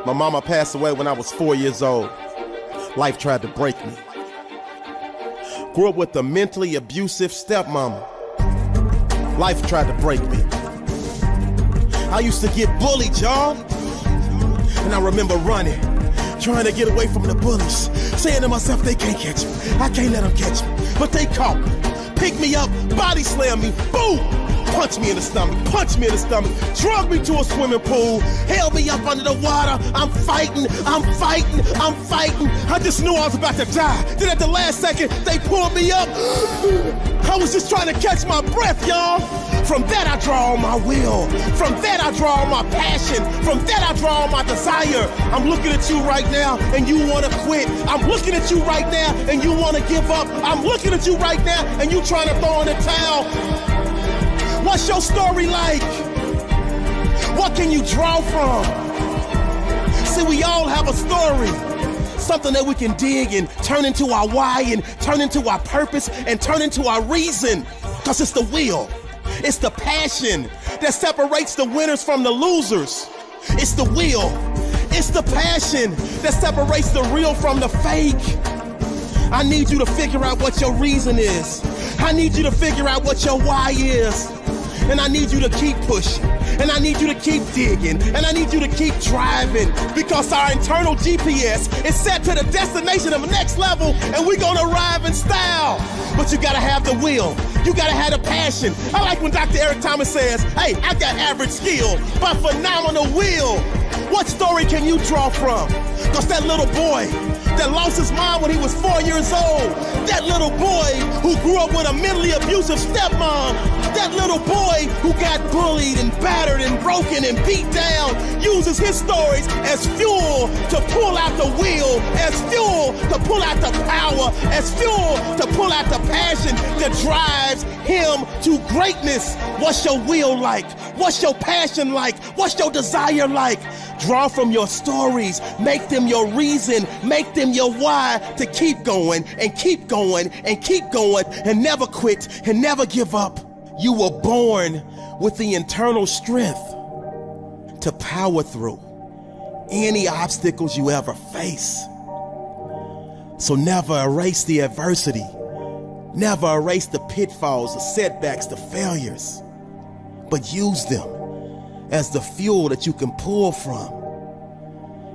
My mama passed away when I was 4 years old. Life tried to break me. Grew up with a mentally abusive stepmama. Life tried to break me. I used to get bullied, y'all. And I remember running, trying to get away from the bullies, saying to myself, they can't catch me. I can't let them catch me. But they caught me, picked me up, body slammed me, boom! Punched me in the stomach, drug me to a swimming pool, held me up under the water. I'm fighting. I just knew I was about to die. Then at the last second, they pulled me up. I was just trying to catch my breath, y'all. From that I draw on my will. From that I draw on my passion. From that I draw on my desire. I'm looking at you right now and you want to quit. I'm looking at you right now and you want to give up. I'm looking at you right now and you trying to throw in the towel. What's your story like? What can you draw from? See, we all have a story. Something that we can dig and turn into our why and turn into our purpose and turn into our reason. Because it's the will. It's the passion that separates the winners from the losers. It's the will. It's the passion that separates the real from the fake. I need you to figure out what your reason is. I need you to figure out what your why is. And I need you to keep pushing. And I need you to keep digging. And I need you to keep driving. Because our internal GPS is set to the destination of the next level. And we're going to arrive in style. But you got to have the will. You got to have the passion. I like when Dr. Eric Thomas says, hey, I got average skill, but phenomenal will. What story can you draw from? Because that little boy that lost his mom when he was 4 years old, that little boy who grew up with a mentally abusive stepmom, that little boy who got bullied and battered and broken and beat down, uses his stories as fuel to pull out the will, as fuel to pull out the power, as fuel to pull out the passion that drives him to greatness. What's your will like? What's your passion like? What's your desire like? Draw from your stories, make them your reason, make them your why to keep going and keep going and keep going and never quit and never give up. You were born with the internal strength to power through any obstacles you ever face. So never erase the adversity. Never erase the pitfalls, the setbacks, the failures, but use them as the fuel that you can pull from.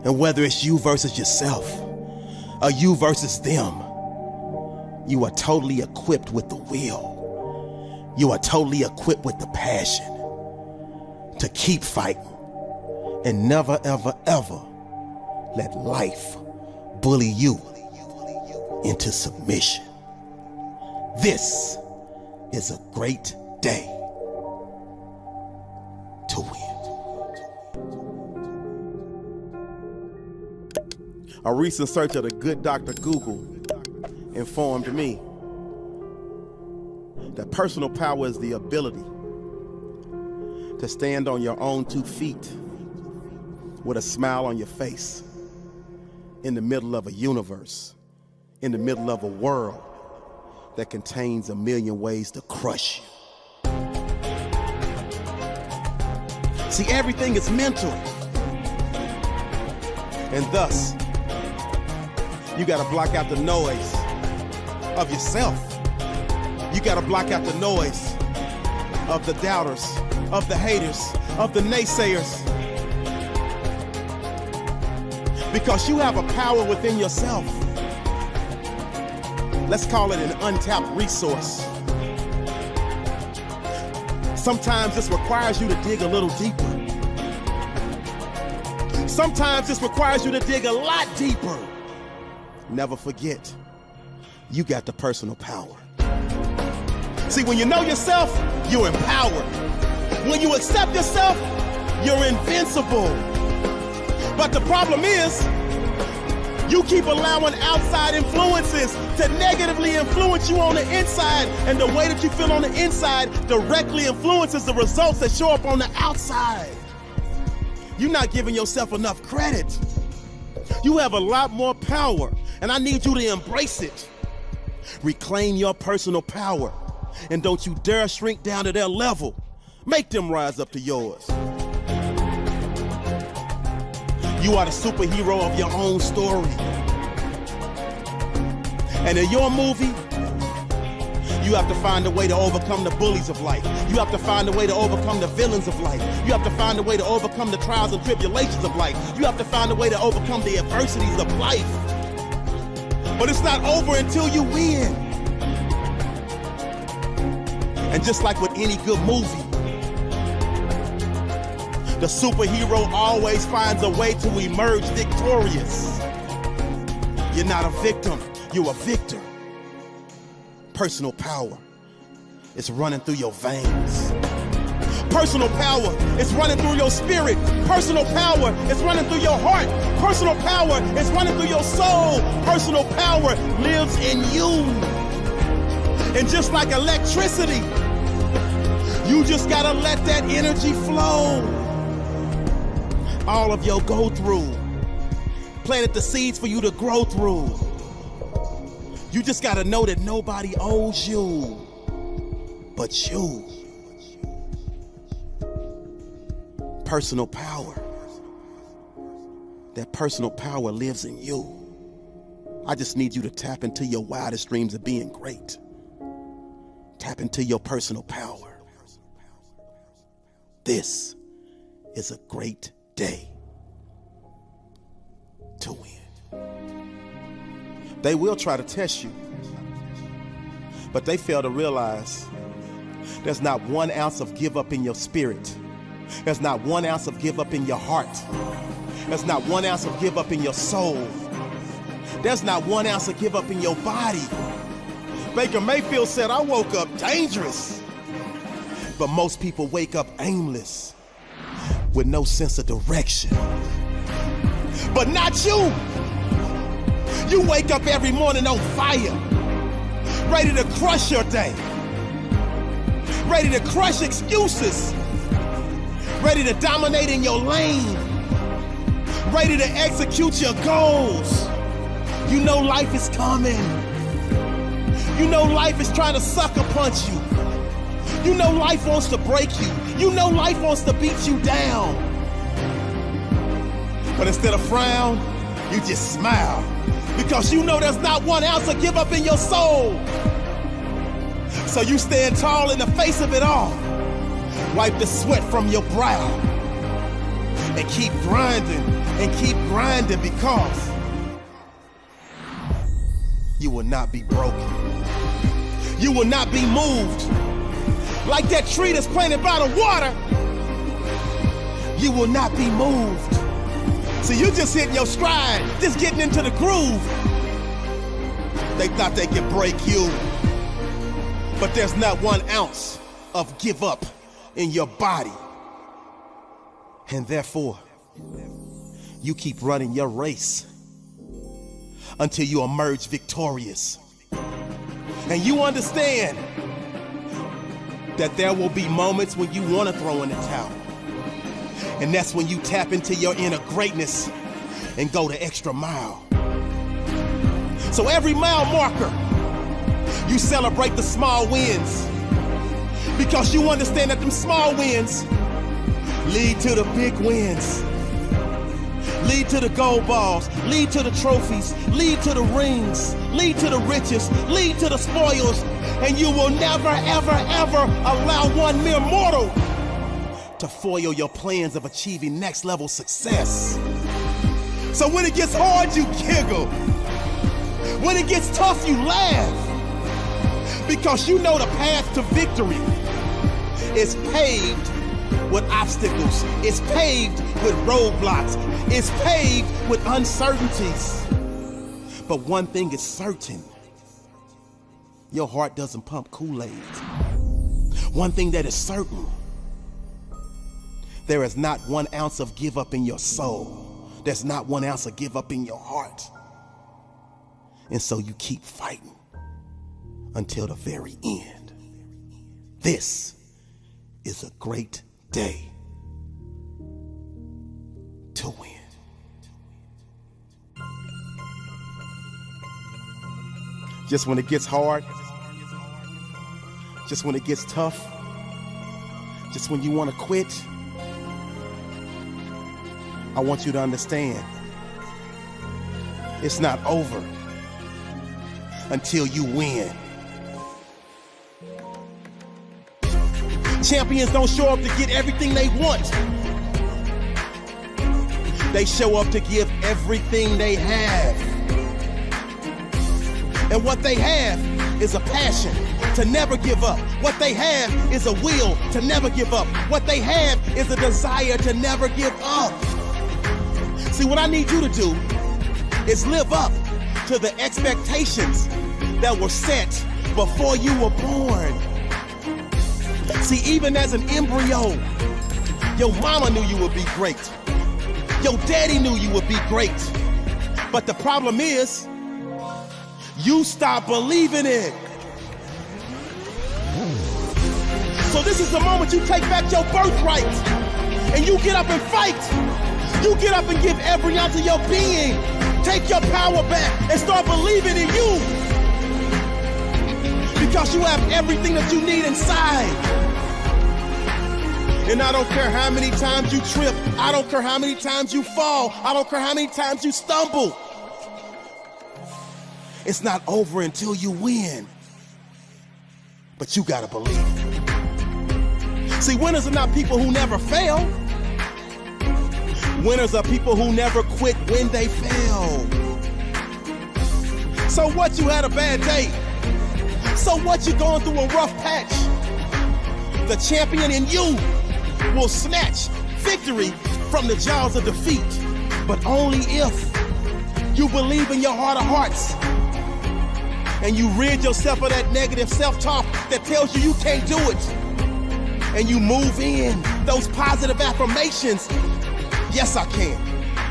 And whether it's you versus yourself or you versus them, you are totally equipped with the will. You are totally equipped with the passion to keep fighting and never, ever, ever let life bully you into submission. This is a great day to win. A recent search of the good Dr. Google informed me that personal power is the ability to stand on your own 2 feet with a smile on your face in the middle of a universe, in the middle of a world that contains a million ways to crush you. See, everything is mental. And thus, you gotta block out the noise of yourself. You gotta block out the noise of the doubters, of the haters, of the naysayers. Because you have a power within yourself. Let's call it an untapped resource. Sometimes this requires you to dig a little deeper. Sometimes this requires you to dig a lot deeper. Never forget, you got the personal power. See, when you know yourself, you're empowered. When you accept yourself, you're invincible. But the problem is, you keep allowing outside influences to negatively influence you on the inside, and the way that you feel on the inside directly influences the results that show up on the outside. You're not giving yourself enough credit. You have a lot more power, and I need you to embrace it. Reclaim your personal power, and don't you dare shrink down to their level. Make them rise up to yours. You are the superhero of your own story. And in your movie, you have to find a way to overcome the bullies of life. You have to find a way to overcome the villains of life. You have to find a way to overcome the trials and tribulations of life. You have to find a way to overcome the adversities of life. But it's not over until you win. And just like with any good movie, the superhero always finds a way to emerge victorious. You're not a victim, you're a victor. Personal power is running through your veins. Personal power is running through your spirit. Personal power is running through your heart. Personal power is running through your soul. Personal power lives in you. And just like electricity, you just gotta let that energy flow. All of your go through planted the seeds for you to grow through. You just gotta know that nobody owes you but you. Personal power. That personal power lives in you. I just need you to tap into your wildest dreams of being great. Tap into your personal power. This is a great day to win. They will try to test you, but they fail to realize there's not 1 ounce of give up in your spirit. There's not 1 ounce of give up in your heart. There's not 1 ounce of give up in your soul. There's not 1 ounce of give up in your body. Baker Mayfield said, I woke up dangerous. But most people wake up aimless with no sense of direction. But not you. You wake up every morning on fire, ready to crush your day, ready to crush excuses, ready to dominate in your lane, ready to execute your goals. You know life is coming. You know life is trying to sucker punch you. You know life wants to break you. You know life wants to beat you down. But instead of frown, you just smile. Because you know there's not 1 ounce of give up in your soul. So you stand tall in the face of it all. Wipe the sweat from your brow. And keep grinding because you will not be broken. You will not be moved. Like that tree that's planted by the water, you will not be moved. So you just hitting your stride, just getting into the groove. They thought they could break you. But there's not 1 ounce of give up in your body. And therefore, you keep running your race until you emerge victorious. And you understand that there will be moments when you want to throw in the towel. And that's when you tap into your inner greatness and go the extra mile. So every mile marker, you celebrate the small wins. Because you understand that them small wins lead to the big wins. Lead to the gold balls, lead to the trophies, lead to the rings, lead to the riches, lead to the spoils. And you will never, ever, ever allow one mere mortal to foil your plans of achieving next level success. So when it gets hard, you giggle. When it gets tough, you laugh. Because you know the path to victory is paved with obstacles. It's paved with roadblocks. It's paved with uncertainties. But one thing is certain. Your heart doesn't pump Kool-Aid. One thing that is certain. There is not 1 ounce of give up in your soul. There's not 1 ounce of give up in your heart. And so you keep fighting until the very end. This is a great day to win. Just when it gets hard, just when it gets tough, just when you want to quit, I want you to understand, it's not over until you win. Champions don't show up to get everything they want. They show up to give everything they have. And what they have is a passion to never give up. What they have is a will to never give up. What they have is a desire to never give up. See, what I need you to do is live up to the expectations that were set before you were born. See, even as an embryo, your mama knew you would be great. Your daddy knew you would be great. But the problem is, you stop believing it. So this is the moment you take back your birthright and you get up and fight. You get up and give every ounce of your being. Take your power back and start believing in you. Because you have everything that you need inside. And I don't care how many times you trip. I don't care how many times you fall. I don't care how many times you stumble. It's not over until you win. But you gotta believe. See, winners are not people who never fail. Winners are people who never quit when they fail. So what, you had a bad day? So what, you going through a rough patch? The champion in you will snatch victory from the jaws of defeat, but only if you believe in your heart of hearts and you rid yourself of that negative self-talk that tells you can't do it, and you move in those positive affirmations. Yes, I can.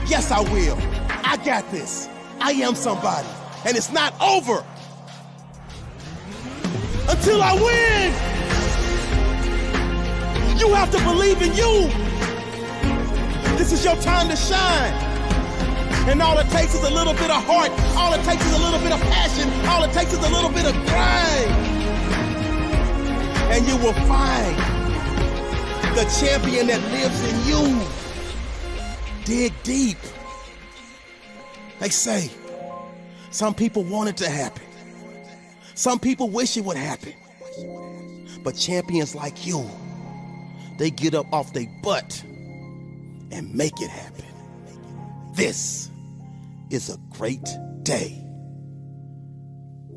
Yes, I will. I got this. I am somebody, and it's not over until I win. You have to believe in you. This is your time to shine. And all it takes is a little bit of heart. All it takes is a little bit of passion. All it takes is a little bit of grind. And you will find the champion that lives in you. Dig deep. They say some people want it to happen. Some people wish it would happen. But champions like you, they get up off their butt and make it happen. This is a great day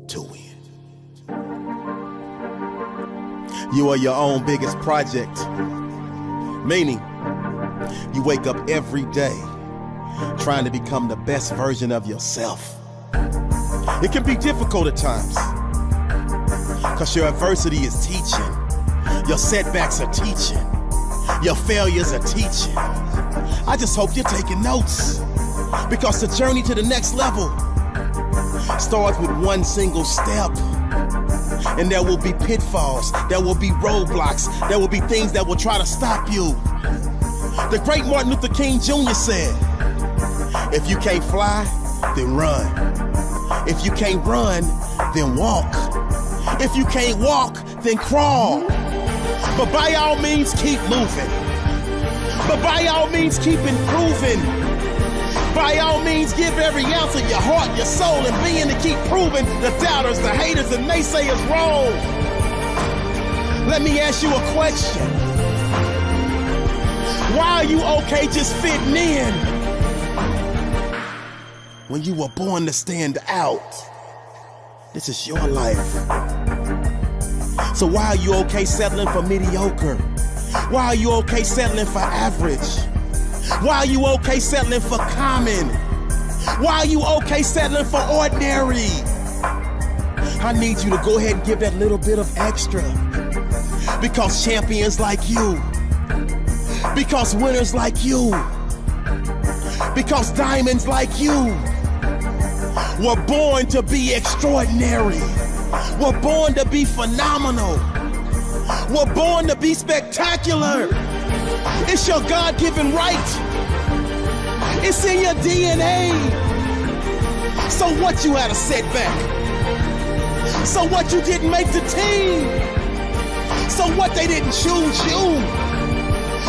to win. You are your own biggest project, meaning you wake up every day trying to become the best version of yourself. It can be difficult at times because your adversity is teaching. Your setbacks are teaching. Your failures are teaching. I just hope you're taking notes, because the journey to the next level starts with one single step. And there will be pitfalls, there will be roadblocks, there will be things that will try to stop you. The great Martin Luther King Jr. said, if you can't fly, then run. If you can't run, then walk. If you can't walk, then crawl. But by all means, keep moving. But by all means, keep improving. By all means, give every ounce of your heart, your soul, and being to keep proving the doubters, the haters, and naysayers wrong. Let me ask you a question. Why are you okay just fitting in when you were born to stand out? This is your life. So why are you okay settling for mediocre? Why are you okay settling for average? Why are you okay settling for common? Why are you okay settling for ordinary? I need you to go ahead and give that little bit of extra. Because champions like you, because winners like you, because diamonds like you were born to be extraordinary. We're born to be phenomenal. We're born to be spectacular. It's your God-given right. It's in your DNA. So what, you had a setback? So what, you didn't make the team? So what, they didn't choose you?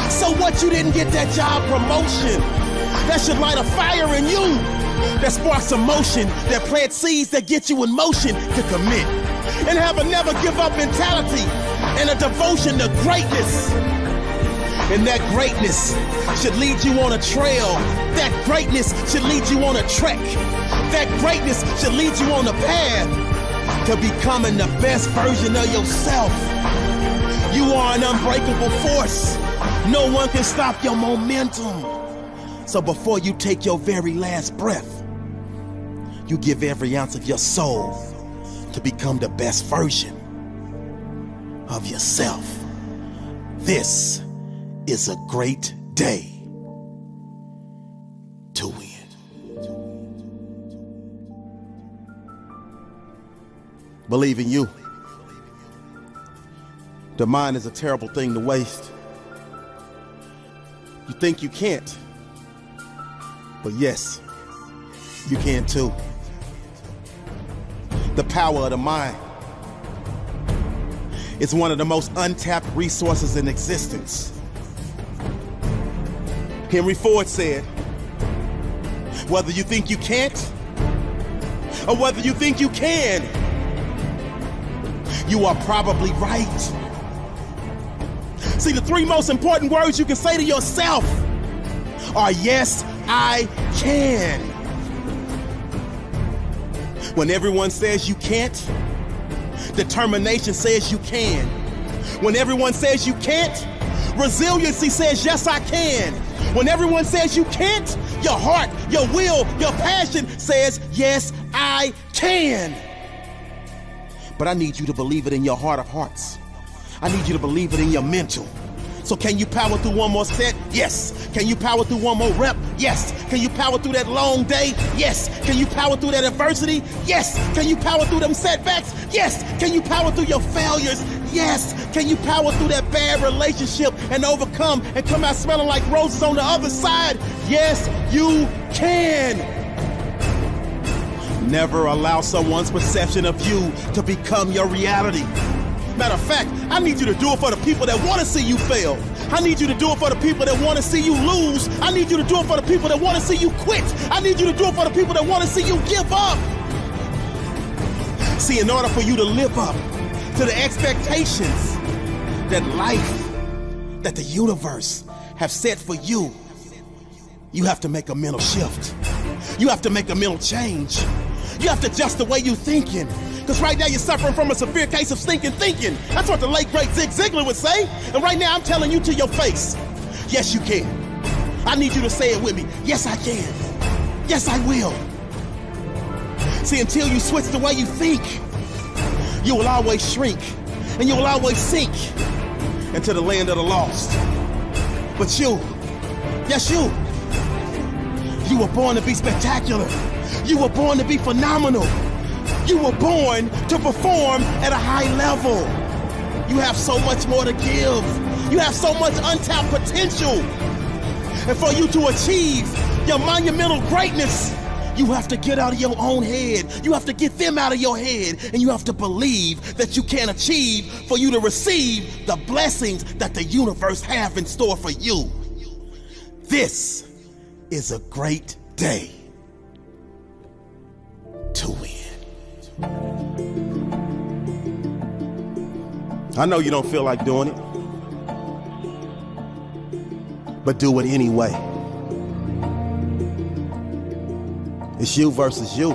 So what, you didn't get that job promotion? that should light a fire in you, that sparks emotion, that plants seeds that get you in motion to commit, and have a never give up mentality and a devotion to greatness. And that greatness should lead you on a trail. That greatness should lead you on a trek. That greatness should lead you on the path to becoming the best version of yourself. You are an unbreakable force. No one can stop your momentum. So before you take your very last breath, you give every ounce of your soul to become the best version of yourself. This is a great day to win. Believe in you. The mind is a terrible thing to waste. You think you can't, but yes, you can too. The power of the mind is one of the most untapped resources in existence. Henry Ford said, whether you think you can't or whether you think you can, you are probably right. See, the three most important words you can say to yourself are, yes, I can. When everyone says you can't, determination says you can. When everyone says you can't, resiliency says, yes, I can. When everyone says you can't, your heart, your will, your passion says, yes, I can. But I need you to believe it in your heart of hearts. I need you to believe it in your mental. So can you power through one more set? Yes. Can you power through one more rep? Yes. Can you power through that long day? Yes. Can you power through that adversity? Yes. Can you power through them setbacks? Yes. Can you power through your failures? Yes. Can you power through that bad relationship and overcome and come out smelling like roses on the other side? Yes, you can. Never allow someone's perception of you to become your reality. Matter of fact, I need you to do it for the people that want to see you fail. I need you to do it for the people that want to see you lose. I need you to do it for the people that want to see you quit. I need you to do it for the people that want to see you give up. See, in order for you to live up to the expectations that life, that the universe have set for you, you have to make a mental shift. You have to make a mental change. You have to adjust the way you're thinking. Because right now you're suffering from a severe case of stinking thinking. That's what the late great Zig Ziglar would say. And right now I'm telling you to your face, yes you can. I need you to say it with me. Yes I can. Yes I will. See, until you switch the way you think, you will always shrink and you will always sink into the land of the lost. But you, yes you were born to be spectacular. You were born to be phenomenal. You were born to perform at a high level. You have so much more to give. You have so much untapped potential. And for you to achieve your monumental greatness, you have to get out of your own head. You have to get them out of your head. And you have to believe that you can achieve for you to receive the blessings that the universe have in store for you. This is a great day to win. I know you don't feel like doing it, but do it anyway. It's you versus you.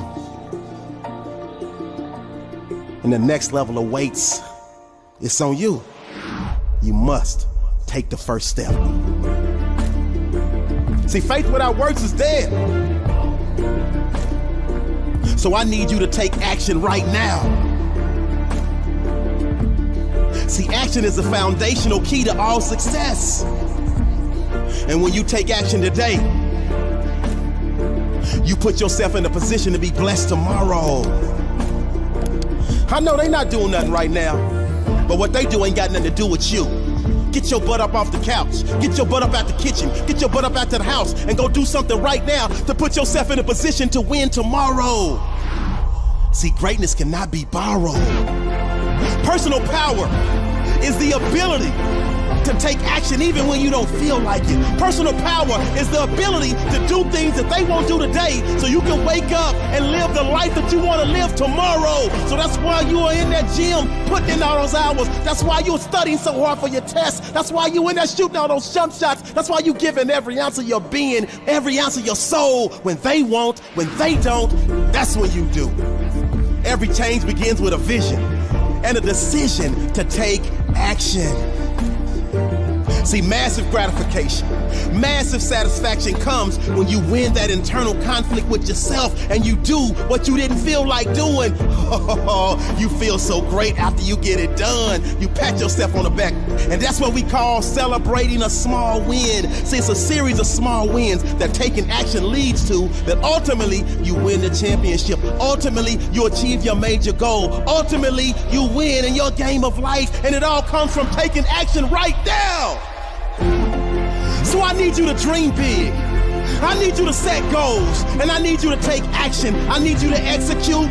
And the next level awaits. It's on you. You must take the first step. See, faith without works is dead. So I need you to take action right now. See, action is the foundational key to all success. And when you take action today, you put yourself in a position to be blessed tomorrow. I know they're not doing nothing right now, but what they do ain't got nothing to do with you. Get your butt up off the couch. Get your butt up out the kitchen. Get your butt up out to the house and go do something right now to put yourself in a position to win tomorrow. See, greatness cannot be borrowed. Personal power is the ability to take action even when you don't feel like it. Personal power is the ability to do things that they won't do today so you can wake up and live the life that you want to live tomorrow. So that's why you are in that gym putting in all those hours. That's why you're studying so hard for your tests. That's why you in there shooting all those jump shots. That's why you giving every ounce of your being, every ounce of your soul. When they won't, when they don't, that's when you do. Every change begins with a vision and a decision to take action. See, massive gratification, massive satisfaction comes when you win that internal conflict with yourself and you do what you didn't feel like doing. Oh, you feel so great after you get it done. You pat yourself on the back, and that's what we call celebrating a small win. See, it's a series of small wins that taking action leads to, that ultimately you win the championship. Ultimately, you achieve your major goal. Ultimately, you win in your game of life, and it all comes from taking action right now. So I need you to dream big. I need you to set goals, and I need you to take action. I need you to execute.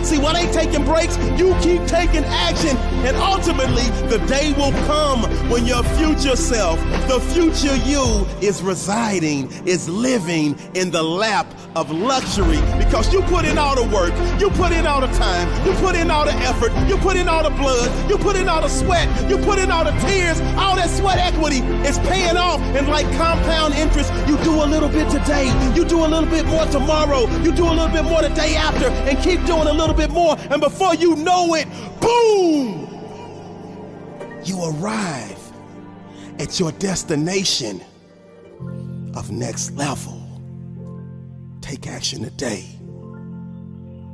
See, while they taking breaks, you keep taking action, and ultimately, the day will come when your future self, the future you, is residing, is living in the lap of luxury, because you put in all the work, you put in all the time, you put in all the effort, you put in all the blood, you put in all the sweat, you put in all the tears. All that sweat equity is paying off, and like compound interest, you do a little bit today, you do a little bit more tomorrow, you do a little bit more the day after, and keep doing a little bit more, and before you know it, boom, you arrive at your destination of next level. Take action today.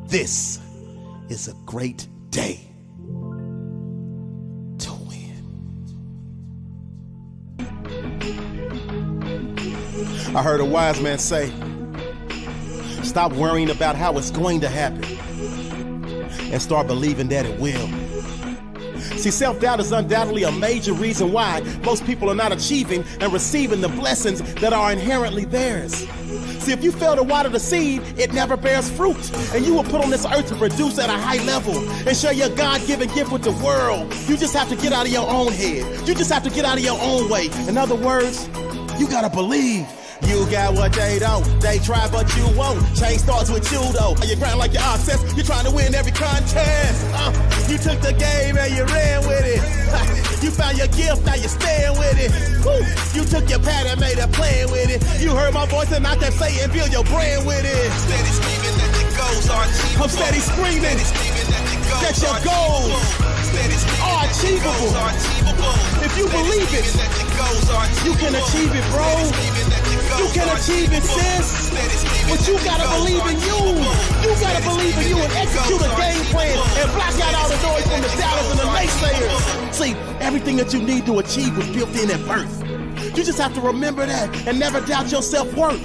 This is a great day to win. I heard a wise man say, stop worrying about how it's going to happen and start believing that it will. See, self-doubt is undoubtedly a major reason why most people are not achieving and receiving the blessings that are inherently theirs. See, if you fail to water the seed, it never bears fruit. And you were put on this earth to produce at a high level and share your God-given gift with the world. You just have to get out of your own head. You just have to get out of your own way. In other words, you gotta believe. You got what they don't. They try, but you won't. Change starts with you, though. You grind like you're obsessed. You're trying to win every contest. You took the game and you ran with it. You found your gift, now you're staying with it. Woo. You took your pad and made a plan with it. You heard my voice and I kept saying, build your brand with it. Steady screaming that the goals are achievable. I'm steady screaming that your goals are achievable. If you believe it, you can achieve it, bro. You can achieve it, sis. But you gotta believe in you. You gotta believe in you and execute a game plan and block out all the noise from the doubters and the naysayers. See, everything that you need to achieve was built in at birth. You just have to remember that and never doubt your self-worth.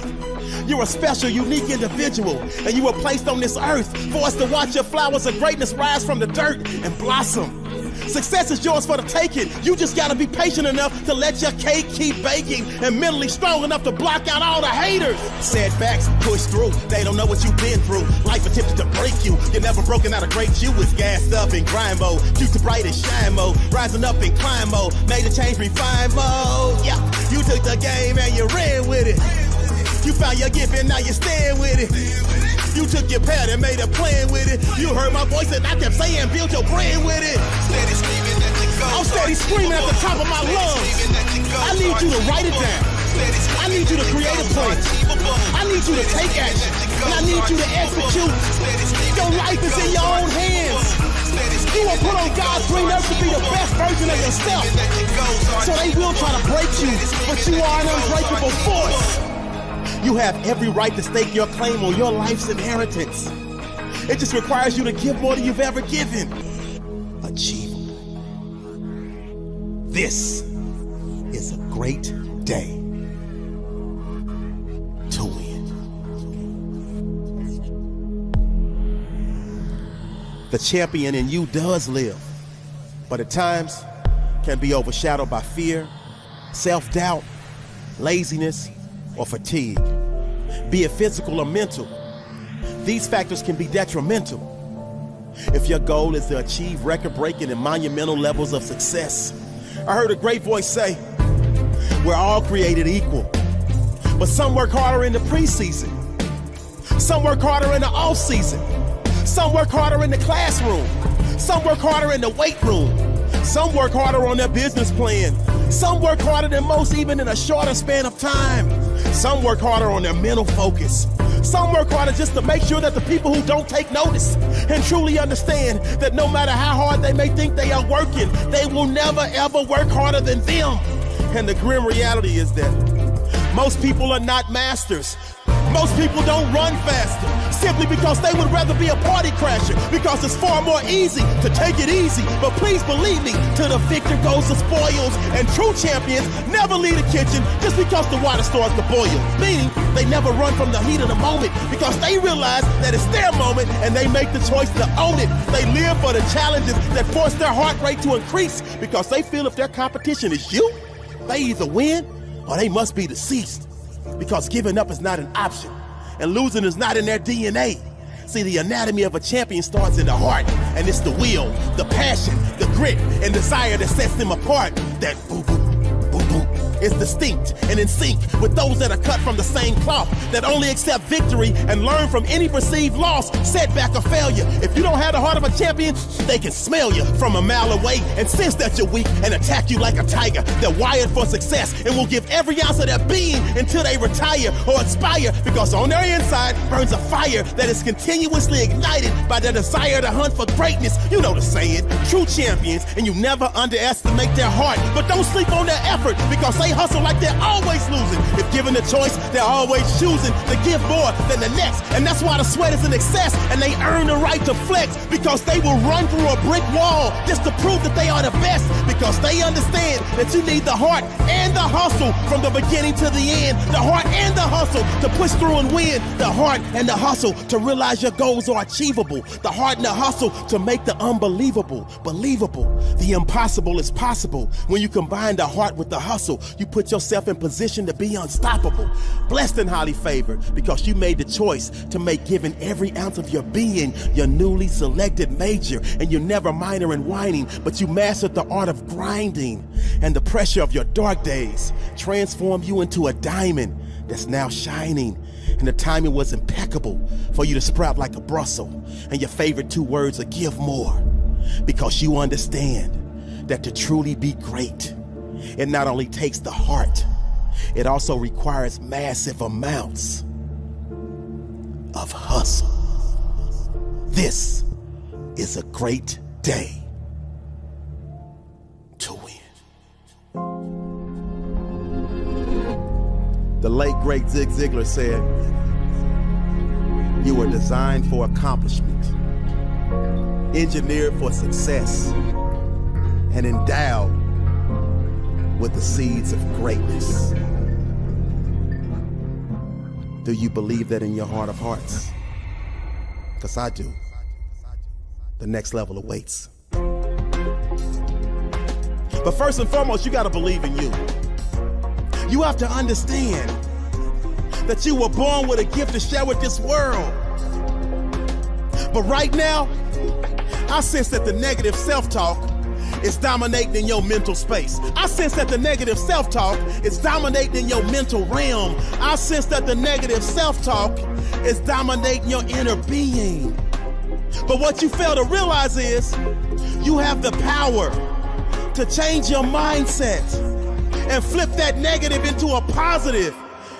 You're a special, unique individual, and you were placed on this earth for us to watch your flowers of greatness rise from the dirt and blossom. Success is yours for the taking. You just gotta be patient enough to let your cake keep baking and mentally strong enough to block out all the haters. Setbacks, push through. They don't know what you've been through. Life attempted to break you. You're never broken out of great. You was gassed up in grind mode. Future bright and shine mode. Rising up in climb mode. Made a change, refine mode. Yeah, you took the game and you ran with it. You found your gift and now you're staying with it. You took your pad and made a plan with it. You heard my voice and I kept saying, build your brand with it. Steady screaming at the goals. I'm steady screaming at the top of my lungs. I need you to write it down. I need you to create a plan. I need you to take action. And I need you to execute. Your life is in your own hands. You were put on God's green earth to be the best version of yourself. So they will try to break you, but you are an unbreakable force. You have every right to stake your claim on your life's inheritance. It just requires you to give more than you've ever given. Achievable. This is a great day to win. The champion in you does live, but at times can be overshadowed by fear, self-doubt, laziness, or fatigue, be it physical or mental. These factors can be detrimental. If your goal is to achieve record-breaking and monumental levels of success, I heard a great voice say, we're all created equal, but some work harder in the preseason. Some work harder in the off season. Some work harder in the classroom. Some work harder in the weight room. Some work harder on their business plan. Some work harder than most, even in a shorter span of time. Some work harder on their mental focus. Some work harder just to make sure that the people who don't take notice and truly understand that no matter how hard they may think they are working, they will never ever work harder than them. And the grim reality is that most people are not masters. Most people don't run faster simply because they would rather be a party crasher, because it's far more easy to take it easy. But please believe me, to the victor goes the spoils, and true champions never leave the kitchen just because the water starts to boil. Meaning, they never run from the heat of the moment because they realize that it's their moment and they make the choice to own it. They live for the challenges that force their heart rate to increase because they feel if their competition is you, they either win or they must be deceased. Because giving up is not an option, and losing is not in their DNA. See, the anatomy of a champion starts in the heart, and it's the will, the passion, the grit, and desire that sets them apart. That boo-boo is distinct and in sync with those that are cut from the same cloth, that only accept victory and learn from any perceived loss, setback, or failure. If you don't have the heart of a champion, they can smell you from a mile away and sense that you're weak and attack you like a tiger. They're wired for success and will give every ounce of their being until they retire or expire, because on their inside burns a fire that is continuously ignited by their desire to hunt for greatness. You know the saying, true champions, and you never underestimate their heart. But don't sleep on their effort, because they hustle like they're always losing. If given the choice, they're always choosing to give more than the next. And that's why the sweat is in excess, and they earn the right to flex, because they will run through a brick wall just to prove that they are the best, because they understand that you need the heart and the hustle from the beginning to the end. The heart and the hustle to push through and win. The heart and the hustle to realize your goals are achievable. The heart and the hustle to make the unbelievable believable. The impossible is possible when you combine the heart with the hustle. You put yourself in position to be unstoppable. Blessed and highly favored because you made the choice to make giving every ounce of your being your newly selected major. And you're never minor and whining, but you mastered the art of grinding. And the pressure of your dark days transformed you into a diamond that's now shining. And the timing was impeccable for you to sprout like a Brussels. And your favorite two words are give more, because you understand that to truly be great, it not only takes the heart, it also requires massive amounts of hustle. This is a great day to win. The late, great Zig Ziglar said, you were designed for accomplishment, engineered for success, and endowed with the seeds of greatness. Do you believe that in your heart of hearts? Because I do. The next level awaits. But first and foremost, you got to believe in you. You have to understand that you were born with a gift to share with this world. But right now, I sense that the negative self-talk is dominating in your mental space. I sense that the negative self-talk is dominating in your mental realm. I sense that the negative self-talk is dominating your inner being. But what you fail to realize is you have the power to change your mindset and flip that negative into a positive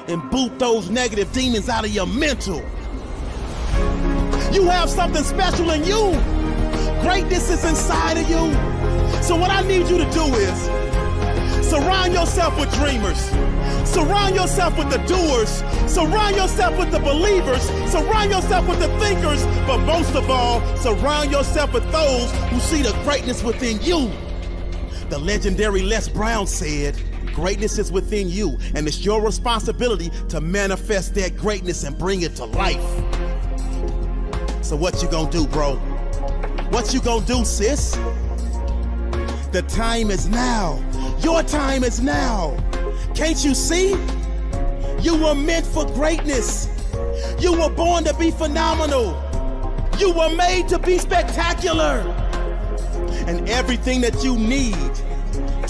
and boot those negative demons out of your mental. You have something special in you. Greatness is inside of you. So what I need you to do is surround yourself with dreamers. Surround yourself with the doers. Surround yourself with the believers. Surround yourself with the thinkers. But most of all, surround yourself with those who see the greatness within you. The legendary Les Brown said, greatness is within you, and it's your responsibility to manifest that greatness and bring it to life. So what you gonna do, bro? What you gonna do, sis? The time is now. Your time is now. Can't you see? You were meant for greatness. You were born to be phenomenal. You were made to be spectacular. And everything that you need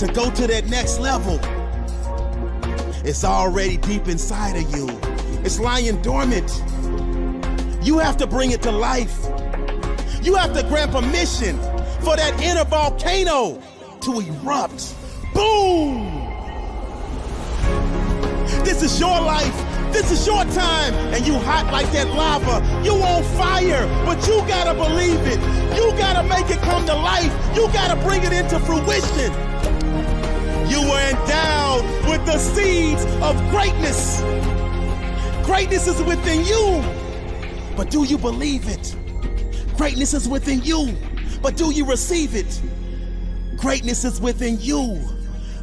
to go to that next level. It's already deep inside of you. It's lying dormant. You have to bring it to life. You have to grant permission for that inner volcano to erupt. Boom! This is your life. This is your time. And you hot like that lava. You on fire, but you gotta believe it. You gotta make it come to life. You gotta bring it into fruition. You were endowed with the seeds of greatness. Greatness is within you, but do you believe it? Greatness is within you, but do you receive it? Greatness is within you,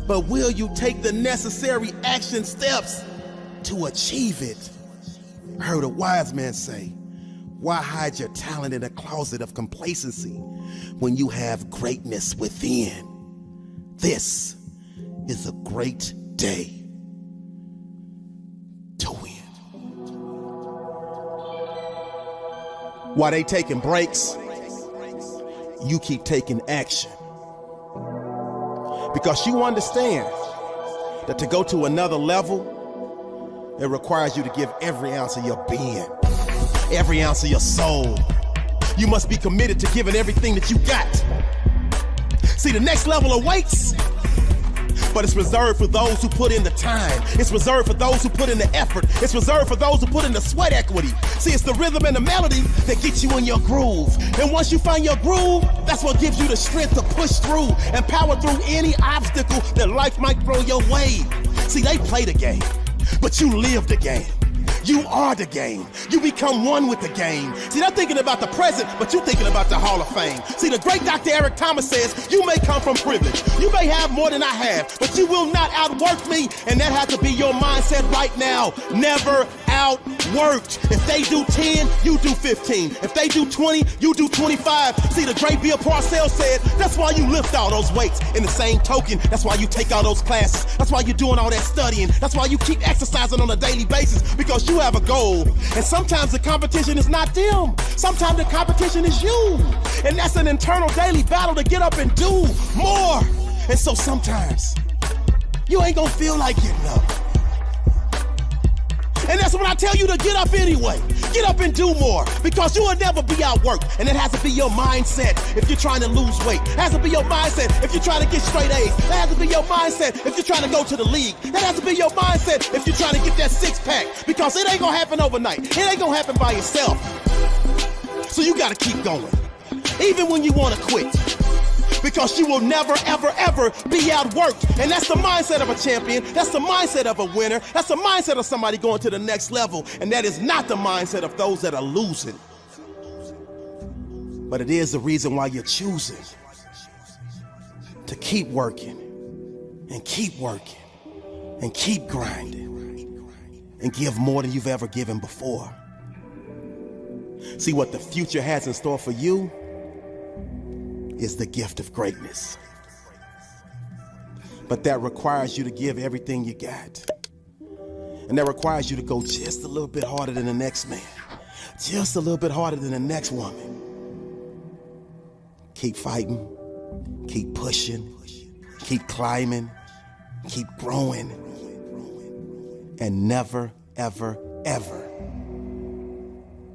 but will you take the necessary action steps to achieve it? I heard a wise man say, why hide your talent in a closet of complacency when you have greatness within? This is a great day to win. While they taking breaks, you keep taking action. Because you understand that to go to another level, it requires you to give every ounce of your being, every ounce of your soul. You must be committed to giving everything that you got. See, the next level awaits, but it's reserved for those who put in the time. It's reserved for those who put in the effort. It's reserved for those who put in the sweat equity. See, it's the rhythm and the melody that gets you in your groove. And once you find your groove, that's what gives you the strength to push through and power through any obstacle that life might throw your way. See, they play the game, but you live the game. You are the game. You become one with the game. See, they're thinking about the present, but you're thinking about the Hall of Fame. See, the great Dr. Eric Thomas says, you may come from privilege. You may have more than I have, but you will not outwork me. And that has to be your mindset right now. Never outworked. If they do 10, you do 15. If they do 20, you do 25. See, the great Bill Parcells said, that's why you lift all those weights. In the same token, that's why you take all those classes. That's why you're doing all that studying. That's why you keep exercising on a daily basis, because you have a goal. And sometimes the competition is not them. Sometimes the competition is you. And that's an internal daily battle to get up and do more. And so sometimes you ain't gonna feel like getting up. And that's when I tell you to get up anyway. Get up and do more, because you will never be outworked. And it has to be your mindset if you're trying to lose weight. It has to be your mindset if you're trying to get straight A's. That has to be your mindset if you're trying to go to the league. That has to be your mindset if you're trying to get that six-pack, because it ain't gonna happen overnight. It ain't gonna happen by yourself. So you gotta keep going, even when you wanna quit, because you will never, ever, ever be outworked. And that's the mindset of a champion. That's the mindset of a winner. That's the mindset of somebody going to the next level. And that is not the mindset of those that are losing. But it is the reason why you're choosing to keep working and keep working and keep grinding and give more than you've ever given before. See, what the future has in store for you is the gift of greatness. But that requires you to give everything you got. And that requires you to go just a little bit harder than the next man, just a little bit harder than the next woman. Keep fighting, keep pushing, keep climbing, keep growing, and never, ever, ever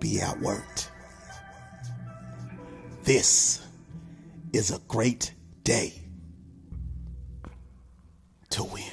be outworked. This is a great day to win.